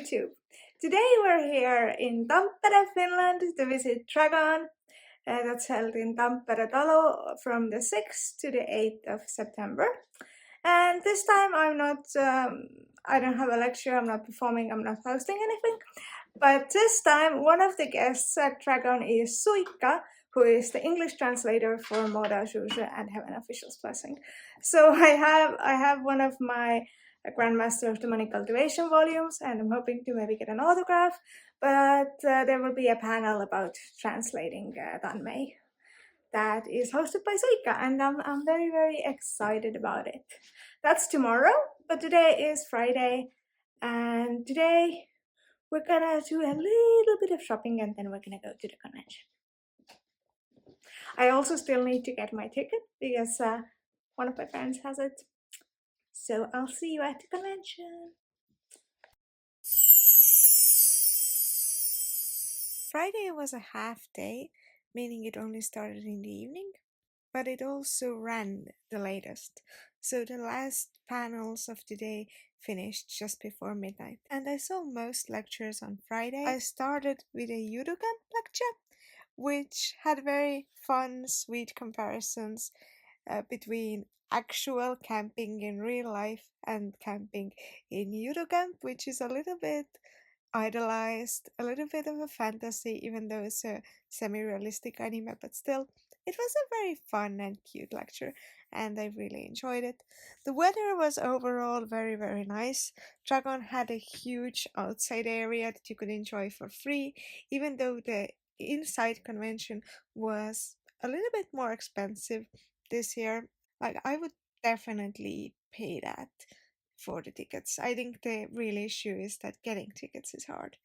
YouTube. Today we're here in Tampere, Finland to visit Tracon. That's held in Tampere Talo from the 6th to the 8th of September. And this time I don't have a lecture, I'm not performing, I'm not hosting anything. But this time one of the guests at Tracon is Suikka, who is the English translator for Moda Juge and Heaven Official's Blessing. So I have one of my Grandmaster of the Money Cultivation volumes, and I'm hoping to maybe get an autograph, but there will be a panel about translating Danmei that is hosted by Suikka, and I'm very, very excited about it. That's tomorrow, but today is Friday, and today we're gonna do a little bit of shopping and then we're gonna go to the convention. I also still need to get my ticket because one of my friends has it. So I'll see you at the convention. Friday was a half day, meaning it only started in the evening, but it also ran the latest. So the last panels of the day finished just before midnight. And I saw most lectures on Friday. I started with a Yudokan lecture, which had very fun, sweet comparisons between actual camping in real life and camping in Eurocamp, which is a little bit idolized, a little bit of a fantasy, even though it's a semi-realistic anime, but still, it was a very fun and cute lecture, and I really enjoyed it. The weather was overall very, very nice. Tracon had a huge outside area that you could enjoy for free, even though the inside convention was a little bit more expensive this year. Like, I would definitely pay that for the tickets. I think the real issue is that getting tickets is hard.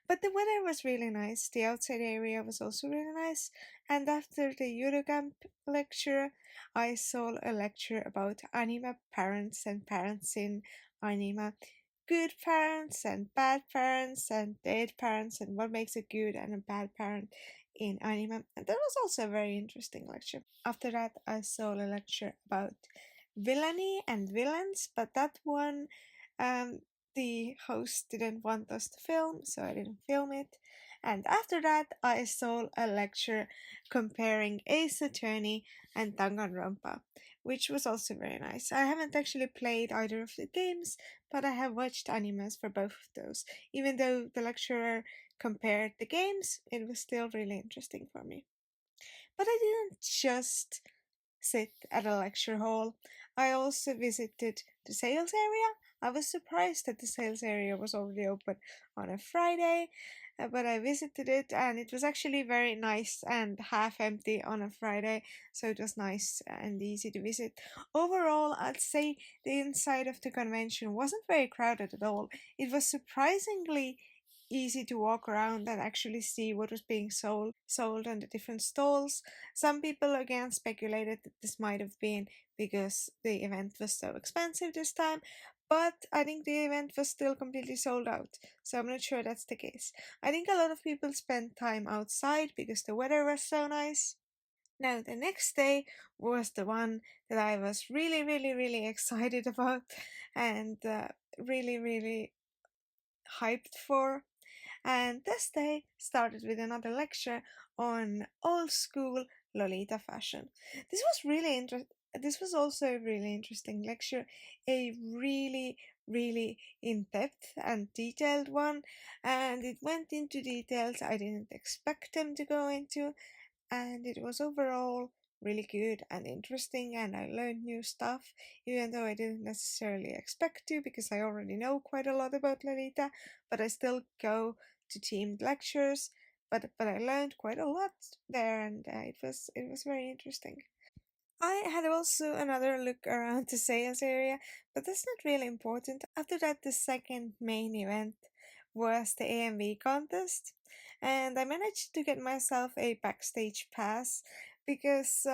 But the weather was really nice. The outside area was also really nice. And after the Eurocamp lecture, I saw a lecture about anime parents and parents in anime. Good parents and bad parents and dead parents and what makes a good and a bad parent in anime. And that was also a very interesting lecture. After that, I saw a lecture about villainy and villains, but that one the host didn't want us to film, so I didn't film it. And after that, I saw a lecture comparing Ace Attorney and Danganronpa, which was also very nice. I haven't actually played either of the games, but I have watched animes for both of those. Even though the lecturer compared the games, it was still really interesting for me. But I didn't just sit at a lecture hall. I also visited the sales area. I was surprised that the sales area was already open on a Friday, but I visited it and it was actually very nice and half empty on a Friday, so it was nice and easy to visit. Overall, I'd say the inside of the convention wasn't very crowded at all. It was surprisingly easy to walk around and actually see what was being sold on the different stalls. Some people again speculated that this might have been because the event was so expensive this time, but I think the event was still completely sold out, so I'm not sure that's the case. I think a lot of people spent time outside because the weather was so nice. Now, the next day was the one that I was really, really, really excited about and really, really hyped for. And this day started with another lecture on old school Lolita fashion. This was really interesting. This was also a really interesting lecture, a really, really in-depth and detailed one, and it went into details I didn't expect them to go into, and it was overall really good and interesting, and I learned new stuff, even though I didn't necessarily expect to because I already know quite a lot about Lolita, but I still go to teamed lectures, but I learned quite a lot there, and it was very interesting. I had also another look around the sales area, but that's not really important. After that, the second main event was the AMV contest, and I managed to get myself a backstage pass because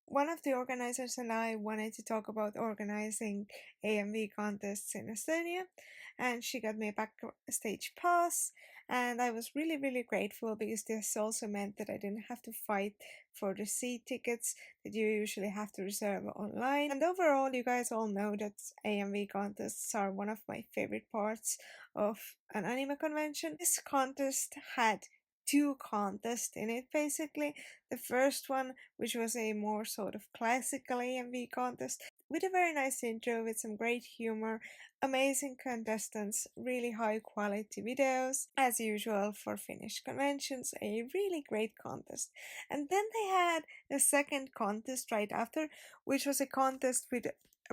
one of the organizers and I wanted to talk about organizing AMV contests in Estonia, and she got me a backstage pass. And I was really, really grateful because this also meant that I didn't have to fight for the seat tickets that you usually have to reserve online. And overall, you guys all know that AMV contests are one of my favorite parts of an anime convention. This contest had two contests in it basically. The first one, which was a more sort of classical AMV contest, with a very nice intro with some great humor, amazing contestants, really high quality videos, as usual for Finnish conventions, a really great contest. And then they had a second contest right after, which was a contest with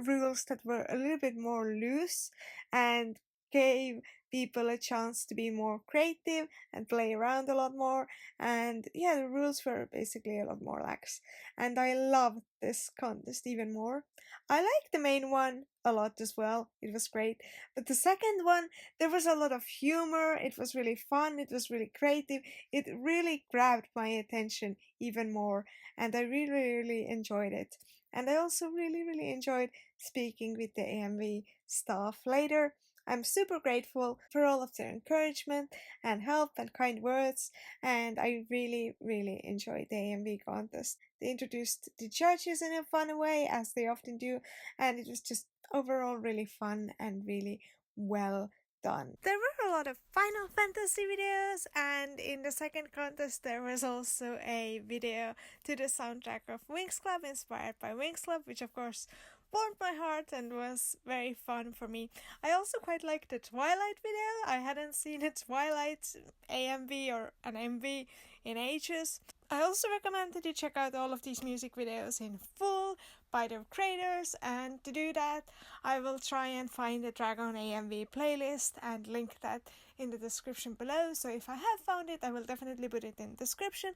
rules that were a little bit more loose and gave people a chance to be more creative and play around a lot more. And yeah, the rules were basically a lot more lax. And I loved this contest even more. I liked the main one a lot as well. It was great. But the second one, there was a lot of humor. It was really fun. It was really creative. It really grabbed my attention even more. And I really, really enjoyed it. And I also really, really enjoyed speaking with the AMV staff later. I'm super grateful for all of their encouragement and help and kind words, and I really, really enjoyed the AMV contest. They introduced the judges in a fun way, as they often do, and it was just overall really fun and really well done. There were a lot of Final Fantasy videos, and in the second contest, there was also a video to the soundtrack of Winx Club, inspired by Winx Club, which of course warmed my heart and was very fun for me. I also quite liked the Twilight video. I hadn't seen a Twilight AMV or an MV in ages. I also recommend that you check out all of these music videos in full by their creators, and to do that I will try and find the Tracon AMV playlist and link that in the description below. So if I have found it, I will definitely put it in the description,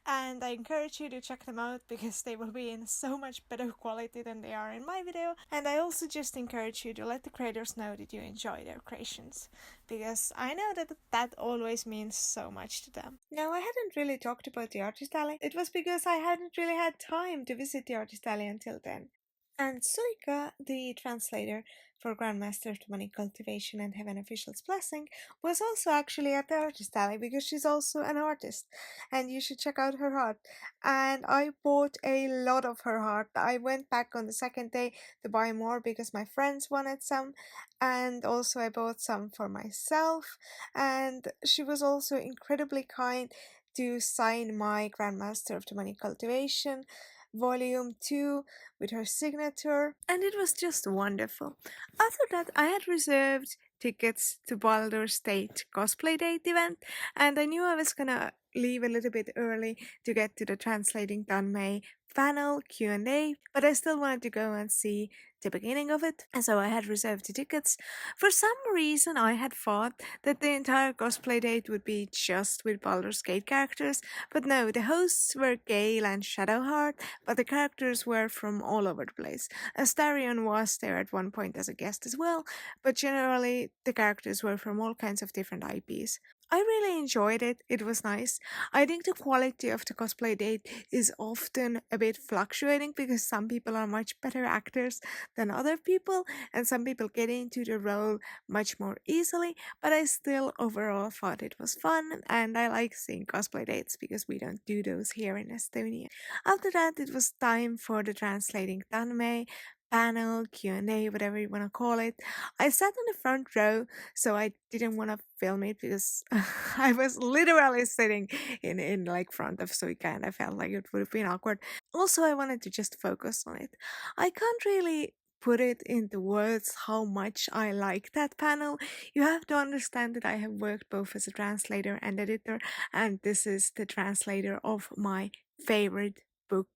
and I encourage you to check them out because they will be in so much better quality than they are in my video. And I also just encourage you to let the creators know that you enjoy their creations, because I know that that always means so much to them. Now, I hadn't really talked about the artist alley. It was because I hadn't really had time to visit the artist alley until then. And Suika, the translator for Grandmaster of the Money Cultivation and Heaven Official's Blessing, was also actually at the artist alley because she's also an artist, and you should check out her art. And I bought a lot of her art. I went back on the second day to buy more because my friends wanted some, and also I bought some for myself. And she was also incredibly kind to sign my Grandmaster of the Money Cultivation Volume 2 with her signature, and it was just wonderful. After that, I had reserved tickets to Baldur's State cosplay date event, and I knew I was gonna leave a little bit early to get to the Translating Danmei panel Q&A, but I still wanted to go and see the beginning of it, and so I had reserved the tickets. For some reason, I had thought that the entire cosplay date would be just with Baldur's Gate characters, but no, the hosts were Gale and Shadowheart, but the characters were from all over the place. Astarion was there at one point as a guest as well, but generally the characters were from all kinds of different IPs. I really enjoyed it. It was nice. I think the quality of the cosplay date is often a bit fluctuating because some people are much better actors than other people, and some people get into the role much more easily, but I still overall thought it was fun, and I like seeing cosplay dates because we don't do those here in Estonia. After that, it was time for the Translating Danmei panel, Q&A, whatever you want to call it. I sat in the front row, so I didn't want to film it because I was literally sitting in like front of Suika, and I felt like it would have been awkward. Also, I wanted to just focus on it. I can't really put it into words how much I like that panel. You have to understand that I have worked both as a translator and editor, and this is the translator of my favorite book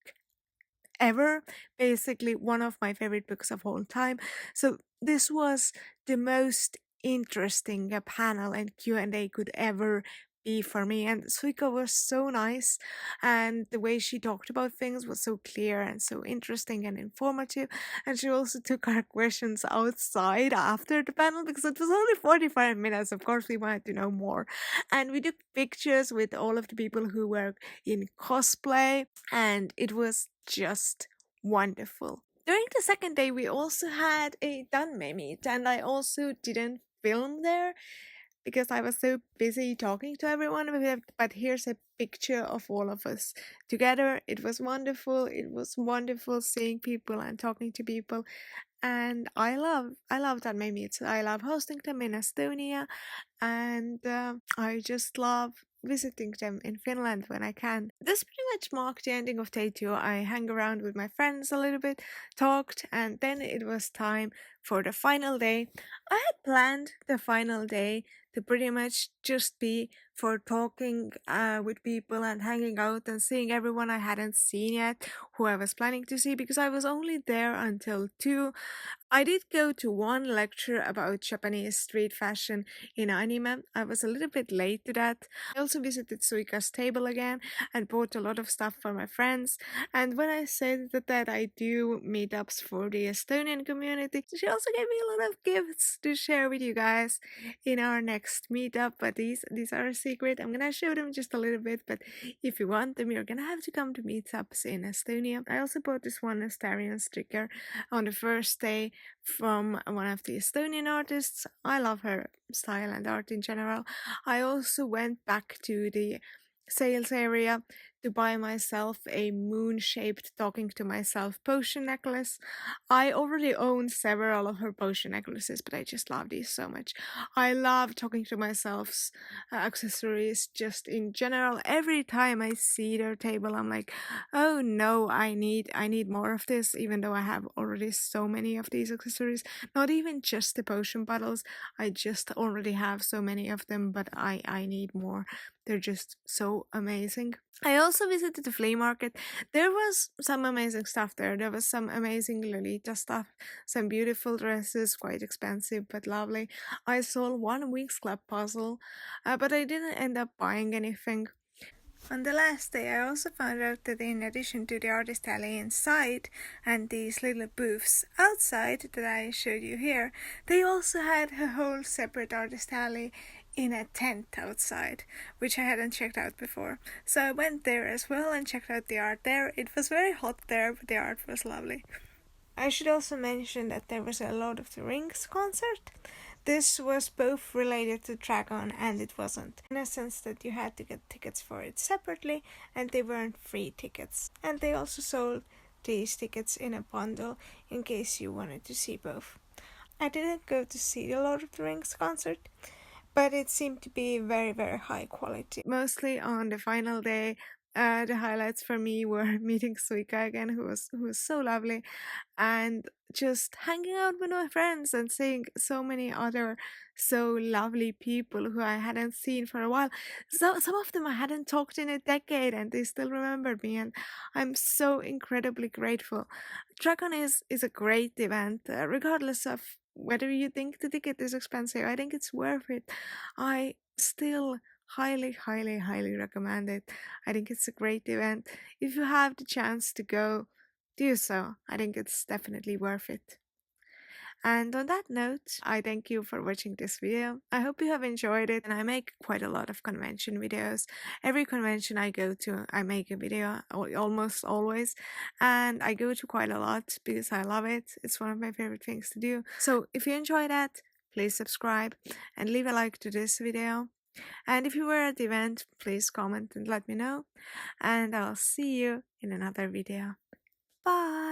ever, basically one of my favorite books of all time. So this was the most interesting a panel and Q&A could ever be for me, and Suika was so nice, and the way she talked about things was so clear and so interesting and informative. And she also took our questions outside after the panel because it was only 45 minutes. Of course we wanted to know more, and we took pictures with all of the people who were in cosplay, and it was just wonderful. During the second day, we also had a Danmei meet, and I also didn't film there because I was so busy talking to everyone. But here's a picture of all of us together. It was wonderful. It was wonderful seeing people and talking to people. And I love Danmei meets. I love hosting them in Estonia, and I just love visiting them in Finland when I can. This pretty much marked the ending of day 2. I hung around with my friends a little bit, talked, and then it was time for the final day. I had planned the final day to pretty much just be for talking with people and hanging out and seeing everyone I hadn't seen yet, who I was planning to see, because I was only there until 2. I did go to one lecture about Japanese street fashion in anime. I was a little bit late to that. I also visited Suika's table again and bought a lot of stuff for my friends. And when I said that I do meetups for the Estonian community, she also gave me a lot of gifts to share with you guys in our next meetup. But these are a secret. I'm gonna show them just a little bit, but if you want them, you're gonna have to come to meetups in Estonia. I also bought this one Astarian sticker on the first day from one of the Estonian artists. I love her style and art in general. I also went back to the sales area to buy myself a moon-shaped talking to myself potion necklace. I already own several of her potion necklaces, but I just love these so much. I love talking to myself's accessories just in general. Every time I see their table, I'm like, oh no, I need more of this, even though I have already so many of these accessories. Not even just the potion bottles. I just already have so many of them, but I need more. They're just so amazing. I also visited the flea market. There was some amazing stuff there. There was some amazing Lolita stuff, some beautiful dresses, quite expensive but lovely. I saw one Winx Club puzzle, but I didn't end up buying anything. On the last day, I also found out that in addition to the artist alley inside and these little booths outside that I showed you here, they also had a whole separate artist alley in a tent outside, which I hadn't checked out before. So I went there as well and checked out the art there. It was very hot there, but the art was lovely. I should also mention that there was a Lord of the Rings concert. This was both related to Tracon and it wasn't, in a sense that you had to get tickets for it separately and they weren't free tickets. And they also sold these tickets in a bundle in case you wanted to see both. I didn't go to see the Lord of the Rings concert, but it seemed to be very, very high quality. Mostly on the final day, the highlights for me were meeting Suika again, who was so lovely, and just hanging out with my friends and seeing so many other so lovely people who I hadn't seen for a while. So some of them I hadn't talked in a decade and they still remembered me, and I'm so incredibly grateful. Tracon is a great event, regardless of whether you think the ticket is expensive. I think it's worth it. I still highly, highly, highly recommend it. I think it's a great event. If you have the chance to go, do so. I think it's definitely worth it. And on that note, I thank you for watching this video. I hope you have enjoyed it, and I make quite a lot of convention videos. Every convention I go to, I make a video, almost always, and I go to quite a lot because I love it. It's one of my favorite things to do. So if you enjoy that, please subscribe and leave a like to this video. And if you were at the event, please comment and let me know. And I'll see you in another video. Bye!